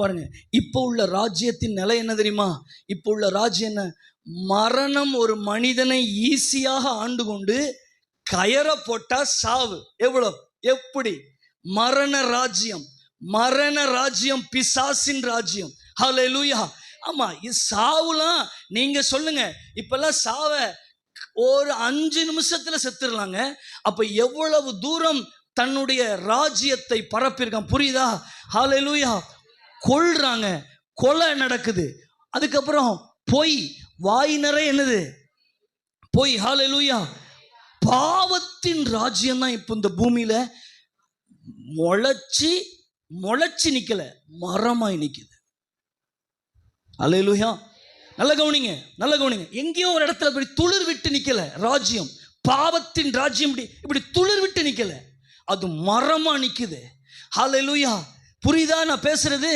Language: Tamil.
பாருங்க, இப்போ உள்ள ராஜ்யத்தின் நிலை என்ன தெரியுமா? இப்போ உள்ள ராஜ்யம் என்ன? மரணம் ஒரு மனிதனை ஈஸியாக ஆண்டு கொண்டு கயற போட்டா சாவு. எவ்வளவு எப்படி? மரண ராஜ்யம், மரண ராஜ்யம் பிசாசின் ராஜ்யம். ஹல்லேலூயா. ஆமா, சாவுலாம் நீங்க சொல்லுங்க, இப்பெல்லாம் சாவ ஒரு 5 நிமிஷத்துல செத்துடலாங்க. அப்ப எவ்வளவு தூரம் தன்னுடைய ராஜ்யத்தை பரப்பியிருக்கான், புரியுதா? ஹல்லேலூயா. கொல்றாங்க, கொலை நடக்குது. அதுக்கப்புறம் பொய், வாய் நிறைய என்னது? பொய். ஹல்லேலூயா. பாவத்தின் ராஜ்யம் தான் இப்போ இந்த பூமியில முளைச்சி நிக்கல, மரமாய் நிக்குது. ஹல்லேலூயா. நல்ல கவனிங்க, நல்ல கவனிங்க. எங்கேயோ ஒரு இடத்துல இப்படி துளிர் விட்டு நிக்கல ராஜ்யம், பாவத்தின் ராஜ்யம் இப்படி துளிர் விட்டு நிக்கல, அது மரமா நிக்குது. ஹல்லேலூயா. புரியுதா நான் பேசுறது?